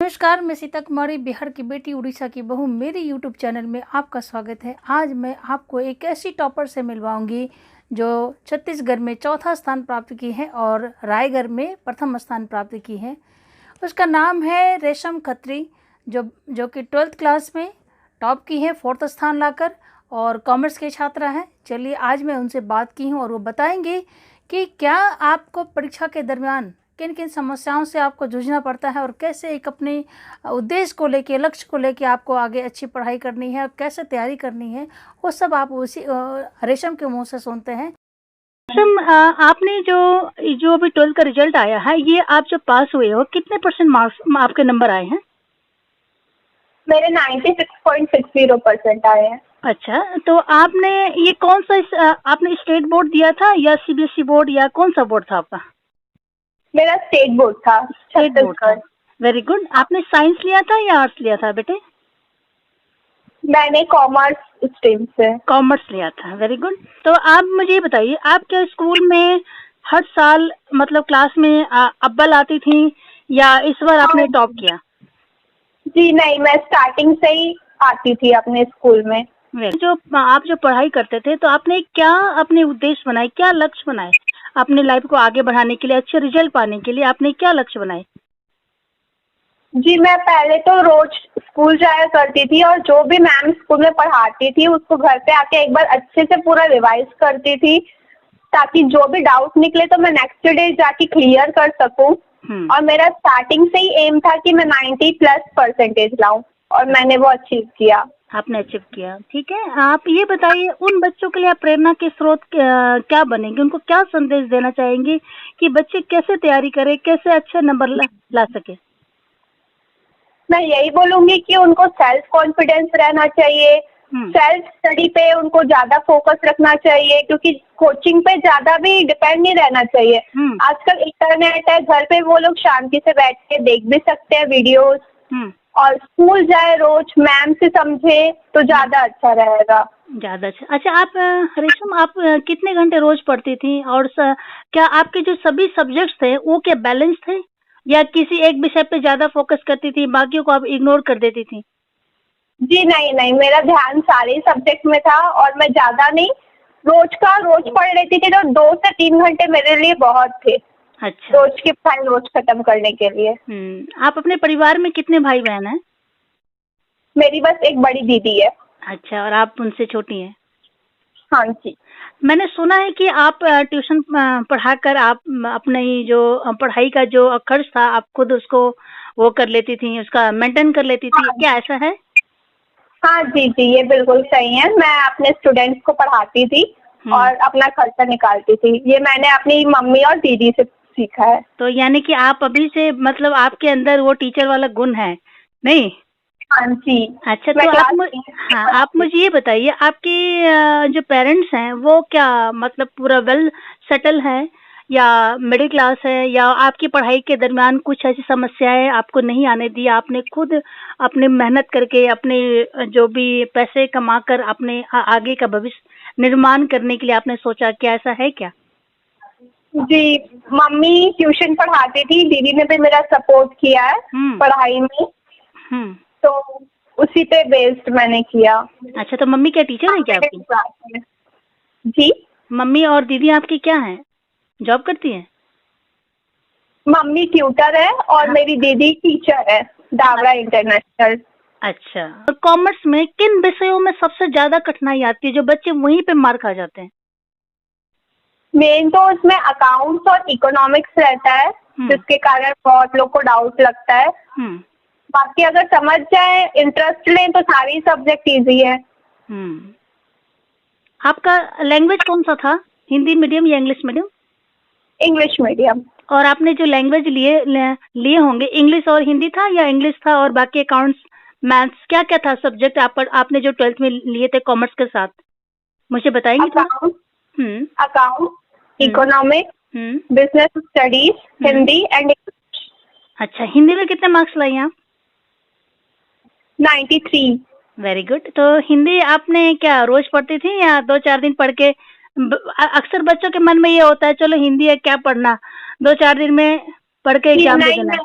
नमस्कार, मैं सीता कुमारी, बिहार की बेटी, उड़ीसा की बहू। मेरे यूट्यूब चैनल में आपका स्वागत है। आज मैं आपको एक ऐसी टॉपर से मिलवाऊंगी जो छत्तीसगढ़ में चौथा स्थान प्राप्त की है और रायगढ़ में प्रथम स्थान प्राप्त की है। उसका नाम है रेशम खत्री, जो कि 12th क्लास में टॉप की है, 4th स्थान लाकर, और कॉमर्स के छात्रा है। चलिए, आज मैं उनसे बात की हूँ और वो बताएंगे कि क्या आपको परीक्षा के दरमियान किन किन समस्याओं से आपको जूझना पड़ता है और कैसे एक अपने उद्देश्य को लेके, लक्ष्य को लेके आपको आगे अच्छी पढ़ाई करनी है और कैसे तैयारी करनी है, वो सब आप उसी रेशम के मुंह से सुनते हैं। रेशम, आपने जो अभी 12th का रिजल्ट आया है, ये आप जब पास हुए हो कितने % मार्क्स आपके नंबर आए हैं? मेरे 96.60% आए हैं। अच्छा, तो आपने ये कौन सा आपने स्टेट बोर्ड दिया था या सीबीएसई बोर्ड या कौन सा बोर्ड था आपका? मेरा स्टेट बोर्ड था। स्टेट बोर्ड था। Very good. आपने साइंस लिया था या आर्ट्स लिया था बेटे? मैंने कॉमर्स स्ट्रीम से। कॉमर्स लिया था। Very good. तो आप मुझे ये बताइए, आपके स्कूल में हर साल मतलब क्लास में अव्वल आती थी या इस बार आपने टॉप किया? जी नहीं, मैं स्टार्टिंग से ही आती थी अपने स्कूल में। आप जो पढ़ाई करते थे तो आपने क्या अपने उद्देश्य बनाए, क्या लक्ष्य बनाए अपने लाइफ को आगे बढ़ाने के लिए, अच्छे रिजल्ट पाने के लिए आपने क्या लक्ष्य बनाए? जी, मैं पहले तो रोज स्कूल जाया करती थी और जो भी मैम स्कूल में पढ़ाती थी उसको घर पे आके एक बार अच्छे से पूरा रिवाइज करती थी, ताकि जो भी डाउट निकले तो मैं नेक्स्ट डे जाके क्लियर कर सकूं। और मेरा स्टार्टिंग से ही एम था कि मैं 90+ % लाऊं और मैंने वो अचीव किया। आपने अचीव किया, ठीक है। आप ये बताइए, उन बच्चों के लिए आप प्रेरणा के स्रोत क्या बनेंगे, उनको क्या संदेश देना चाहेंगे कि बच्चे कैसे तैयारी करें, कैसे अच्छे नंबर ला सके? मैं यही बोलूंगी कि उनको सेल्फ कॉन्फिडेंस रहना चाहिए, सेल्फ स्टडी पे उनको ज्यादा फोकस रखना चाहिए, क्योंकि कोचिंग पे ज्यादा भी डिपेंड नहीं रहना चाहिए। आजकल इंटरनेट है, घर पे वो लोग शांति से बैठ के देख भी सकते हैं वीडियोस, और स्कूल जाए रोज, मैम से समझे तो ज्यादा अच्छा रहेगा। ज्यादा अच्छा। अच्छा, आप रेशम, आप कितने घंटे रोज पढ़ती थी और क्या आपके जो सभी सब्जेक्ट्स थे वो क्या बैलेंस थे या किसी एक विषय पे ज्यादा फोकस करती थी, बाकियों को आप इग्नोर कर देती थी? जी नहीं, मेरा ध्यान सारे सब्जेक्ट में था और मैं ज्यादा नहीं, रोज पढ़ लेती थी, तो 2 से 3 घंटे मेरे लिए बहुत थे। अच्छा। रोज की पढ़ाई रोज खत्म करने के लिए। आप अपने परिवार में कितने भाई बहन हैं? मेरी बस एक बड़ी दीदी है। अच्छा, और आप उनसे छोटी हैं? हाँ जी। मैंने सुना है कि आप ट्यूशन पढ़ाकर आप अपने जो पढ़ाई का जो खर्च था आप खुद उसको वो कर लेती थी, उसका मेंटेन कर लेती थी। क्या ऐसा है? हाँ जी, ये बिल्कुल सही है। मैं अपने स्टूडेंट्स को पढ़ाती थी और अपना खर्चा निकालती थी। ये मैंने अपनी मम्मी और दीदी से सीखा है। तो यानी कि आप अभी से मतलब आपके अंदर वो टीचर वाला गुण है, नहीं? हाँ जी। अच्छा, तो आप मुझे ये बताइए, आपके जो पेरेंट्स हैं वो क्या मतलब पूरा वेल सेटल है या मिडिल क्लास है, या आपकी पढ़ाई के दरमियान कुछ ऐसी समस्याएं आपको नहीं आने दी, आपने खुद अपनी मेहनत करके अपने जो भी पैसे कमाकर अपने आगे का भविष्य निर्माण करने के लिए आपने सोचा, क्या ऐसा है क्या? जी, मम्मी ट्यूशन पढ़ाती थी, दीदी ने भी मेरा सपोर्ट किया है पढ़ाई में, तो उसी पे बेस्ड मैंने किया। अच्छा, तो मम्मी क्या टीचर है क्या आपकी? जी, मम्मी और दीदी आपकी क्या हैं, जॉब करती हैं? मम्मी ट्यूटर है और मेरी दीदी टीचर है, डावरा इंटरनेशनल। अच्छा, तो कॉमर्स में किन विषयों में सबसे ज्यादा कठिनाई आती है जो बच्चे वहीं पे मार खा जाते हैं? मेन तो उसमें अकाउंट्स और इकोनॉमिक्स रहता है, जिसके कारण बहुत लोग को डाउट लगता है। बाकी अगर समझ जाए, इंटरेस्ट लें तो सारी सब्जेक्ट इजी है। आपका लैंग्वेज कौन सा था, हिंदी मीडियम या इंग्लिश मीडियम? English medium. और आपने जो लैंग्वेज लिए होंगे, इंग्लिश और हिंदी था या इंग्लिश था और बाकी अकाउंट्स, मैथ्स, क्या क्या था सब्जेक्ट आपने जो 12th में लिए थे कॉमर्स के साथ, मुझे बताएंगे थोड़ा? Account, economics, business studies, Hindi and English. अच्छा, हिंदी में कितने मार्क्स लाए आप? 93। Very good. तो हिंदी आपने क्या रोज पढ़ती थी या 2-4 दिन पढ़ के? अक्सर बच्चों के मन में ये होता है, चलो हिंदी है क्या पढ़ना, 2-4 दिन में पढ़ के एग्जाम दे देना।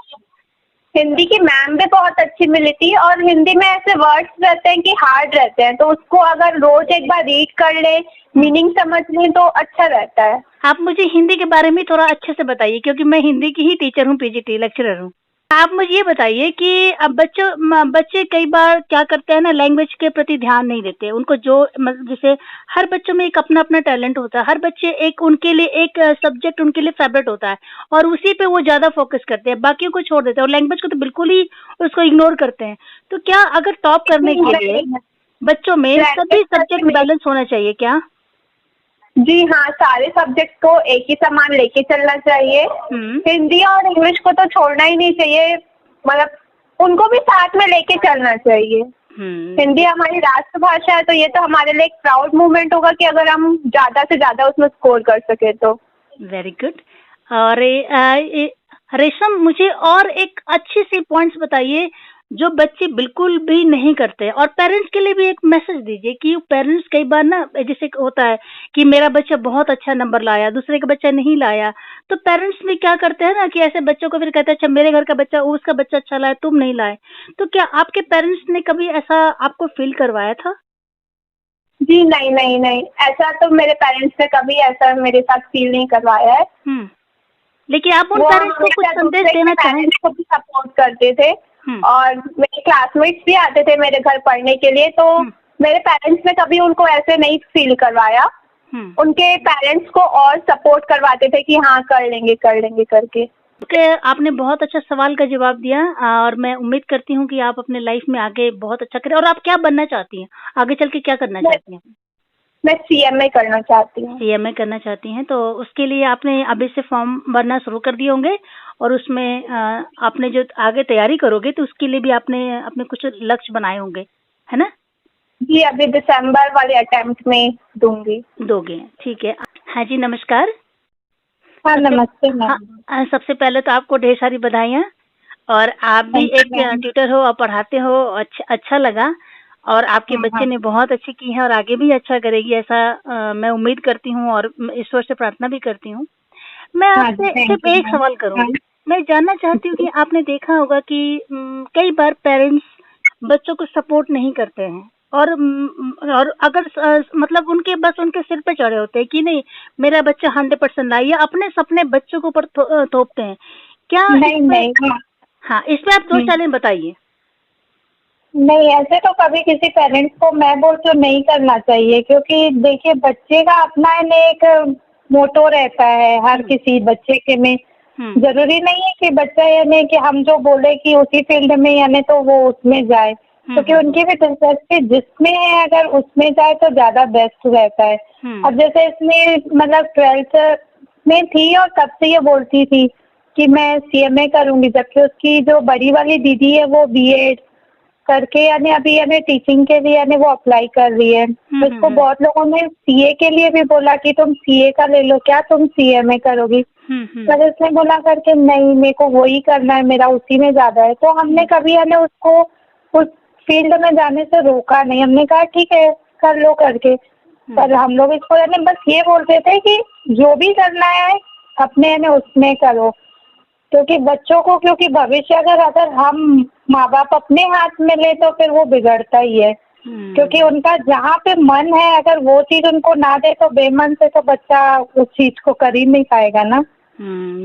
हिंदी की मैम भी बहुत अच्छी मिली थी, और हिंदी में ऐसे वर्ड्स रहते हैं कि हार्ड रहते हैं, तो उसको अगर रोज एक बार रीड कर ले, मीनिंग समझ ले तो अच्छा रहता है। आप मुझे हिंदी के बारे में थोड़ा अच्छे से बताइए, क्योंकि मैं हिंदी की ही टीचर हूँ, पीजीटी लेक्चरर हूँ। आप मुझे ये बताइए कि अब बच्चे कई बार क्या करते हैं ना, लैंग्वेज के प्रति ध्यान नहीं देते। उनको जो मतलब जैसे हर बच्चों में एक अपना अपना टैलेंट होता है, हर बच्चे एक उनके लिए एक सब्जेक्ट उनके लिए फेवरेट होता है और उसी पे वो ज्यादा फोकस करते हैं, बाकियों को छोड़ देते हैं और लैंग्वेज को तो बिल्कुल ही उसको इग्नोर करते हैं। तो क्या अगर टॉप करने के लिए बच्चों में सभी सब्जेक्ट बैलेंस होना चाहिए क्या? जी हाँ, सारे सब्जेक्ट को एक ही समान लेके चलना चाहिए। हिंदी और इंग्लिश को तो छोड़ना ही नहीं चाहिए, मतलब उनको भी साथ में लेके चलना चाहिए। हिंदी हमारी राष्ट्रभाषा है, तो ये तो हमारे लिए एक प्राउड मोमेंट होगा कि अगर हम ज्यादा से ज्यादा उसमें स्कोर कर सके तो। Very good. और रेशम, मुझे और एक अच्छी सी पॉइंट्स बताइए जो बच्चे बिल्कुल भी नहीं करते, और पेरेंट्स के लिए भी एक मैसेज दीजिए कि पेरेंट्स कई बार ना, जैसे होता है कि मेरा बच्चा बहुत अच्छा नंबर लाया, दूसरे का बच्चा नहीं लाया, तो पेरेंट्स भी क्या करते हैं ना कि ऐसे बच्चों को फिर कहते हैं अच्छा मेरे घर का बच्चा, उसका बच्चा अच्छा लाया, तुम नहीं लाए। तो क्या आपके पेरेंट्स ने कभी ऐसा आपको फील करवाया था? जी नहीं नहीं नहीं, ऐसा तो मेरे पेरेंट्स ने कभी ऐसा मेरे साथ फील नहीं करवाया है। लेकिन आप उन पेरेंट्स को कुछ संदेश देना चाहेंगे? को भी सपोर्ट करते थे, और मेरे क्लासमेट्स भी आते थे मेरे घर पढ़ने के लिए, तो मेरे पेरेंट्स ने कभी उनको ऐसे नहीं फील करवाया। उनके पेरेंट्स को और सपोर्ट करवाते थे कि हाँ कर लेंगे करके। आपने बहुत अच्छा सवाल का जवाब दिया और मैं उम्मीद करती हूँ कि आप अपने लाइफ में आगे बहुत अच्छा करें। और आप क्या बनना चाहती हैं? आगे चल के क्या करना चाहती हैं? मैं सीएमए करना चाहती हूँ। सीएमए करना चाहती हैं, तो उसके लिए आपने अभी से फॉर्म भरना शुरू कर दिए होंगे, और उसमें आपने जो आगे तैयारी करोगे तो उसके लिए भी आपने अपने कुछ लक्ष्य बनाए होंगे, है ना? जी, अभी दिसंबर वाले अटेम्प्ट में दोगे, ठीक है। हाँ जी, नमस्कार। हाँ नमस्ते मैम। हाँ, सबसे पहले तो आपको ढेर सारी बधाइयाँ, और आप भी एक ट्यूटर हो और पढ़ाते हो, अच्छा लगा, और आपके बच्चे ने बहुत अच्छी की है और आगे भी अच्छा करेगी, ऐसा मैं उम्मीद करती हूँ और ईश्वर से प्रार्थना भी करती हूँ। मैं आपसे सिर्फ एक सवाल करूँगी। मैं जानना चाहती हूँ कि आपने देखा होगा कि कई बार पेरेंट्स बच्चों को सपोर्ट नहीं करते हैं, और अगर मतलब उनके बस उनके सिर पे चढ़े होते हैं कि नहीं मेरा बच्चा 100% लाई, या अपने सपने बच्चों के ऊपर थोपते हैं क्या? नहीं। हाँ, इस पे आप 2 चैलेंज बताइए। नहीं, ऐसे तो कभी किसी पेरेंट्स को मैं बोलती हूँ नहीं करना चाहिए, क्योंकि देखिए बच्चे का अपना एक मोटो रहता है हर किसी बच्चे के में। जरूरी नहीं है कि बच्चा यानी कि हम जो बोले कि उसी फील्ड में यानी तो वो उसमें जाए, क्योंकि उनकी भी दिलचस्पी जिसमें है अगर उसमें जाए तो ज्यादा बेस्ट रहता है। अब जैसे इसमें मतलब 12th में थी और तब से ये बोलती थी कि मैं सीएमए करूंगी, जबकि उसकी जो बड़ी वाली दीदी है वो बीएड करके यानी अभी यानी टीचिंग के लिए यानी वो अप्लाई कर रही है। उसको बहुत लोगों ने सीए के लिए भी बोला कि तुम सीए का ले लो, क्या तुम सीएमए करोगी? पर उसने बोला करके नहीं, मेरे को वही करना है, मेरा उसी में ज्यादा है। तो हमने कभी यानी उसको उस फील्ड में जाने से रोका नहीं, हमने कहा ठीक है कर लो करके। पर हम लोग इसको यानी बस ये बोलते थे कि जो भी करना है अपने यानी उसमें करो, क्योंकि बच्चों को, क्योंकि भविष्य अगर हम माँ बाप अपने हाथ में ले तो फिर वो बिगड़ता ही है। क्योंकि उनका जहाँ पे मन है अगर वो चीज उनको ना दे तो बेमन से तो बच्चा उस चीज को कर ही नहीं पाएगा ना।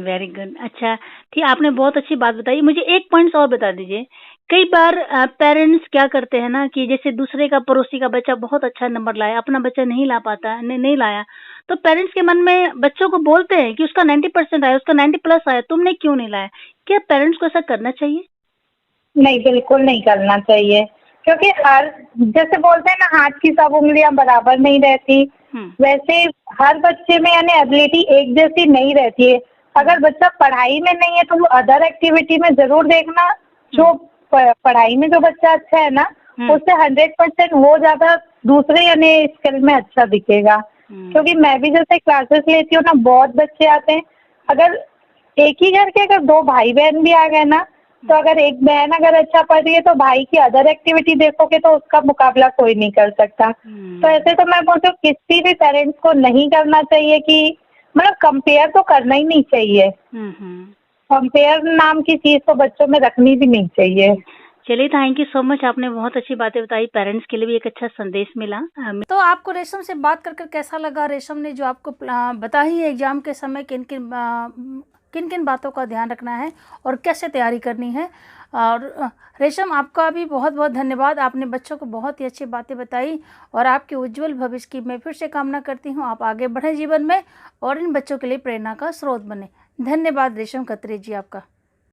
Very good. अच्छा, ठीक, आपने बहुत अच्छी बात बताई। मुझे एक पॉइंट और बता दीजिए। कई बार पेरेंट्स क्या करते हैं ना कि जैसे दूसरे का, पड़ोसी का बच्चा बहुत अच्छा नंबर लाया, अपना बच्चा नहीं ला पाता, नहीं लाया, तो पेरेंट्स के मन में बच्चों को बोलते हैं कि उसका 90% आया, उसका 90+ आया, तुमने क्यों नहीं लाया? क्या पेरेंट्स को ऐसा करना चाहिए? नहीं, बिल्कुल नहीं करना चाहिए, क्योंकि हर जैसे बोलते हैं ना हाथ की सब उंगलियां बराबर नहीं रहती, वैसे हर बच्चे में यानी एबिलिटी एक जैसी नहीं रहती है। अगर बच्चा पढ़ाई में नहीं है तो वो अदर एक्टिविटी में जरूर देखना, जो पढ़ाई में जो बच्चा अच्छा है ना उससे 100% वो ज्यादा दूसरे यानी स्किल में अच्छा दिखेगा। क्योंकि मैं भी जैसे क्लासेस लेती हूँ ना, बहुत बच्चे आते हैं, अगर एक ही घर के अगर 2 भाई बहन भी आ गए ना, तो अगर एक बहन अगर अच्छा पढ़ रही है तो भाई की अदर एक्टिविटी देखोगे तो उसका मुकाबला कोई नहीं कर सकता। तो ऐसे तो मैं बोलती हूँ किसी भी पेरेंट्स को नहीं करना चाहिए कि मतलब कंपेयर तो करना ही नहीं चाहिए। कंपेयर नाम की चीज तो बच्चों में रखनी भी नहीं चाहिए। चलिए, थैंक यू सो मच, आपने बहुत अच्छी बातें बताई, पेरेंट्स के लिए भी एक अच्छा संदेश मिला। तो आपको रेशम से बात कर कैसा लगा? रेशम ने जो आपको बताई है एग्जाम के समय किन किन बातों का ध्यान रखना है और कैसे तैयारी करनी है। और रेशम, आपका भी बहुत बहुत धन्यवाद, आपने बच्चों को बहुत ही अच्छी बातें बताई और आपके उज्जवल भविष्य की मैं फिर से कामना करती हूँ। आप आगे बढ़ें जीवन में और इन बच्चों के लिए प्रेरणा का स्रोत बने। धन्यवाद रेशम खत्री जी आपका।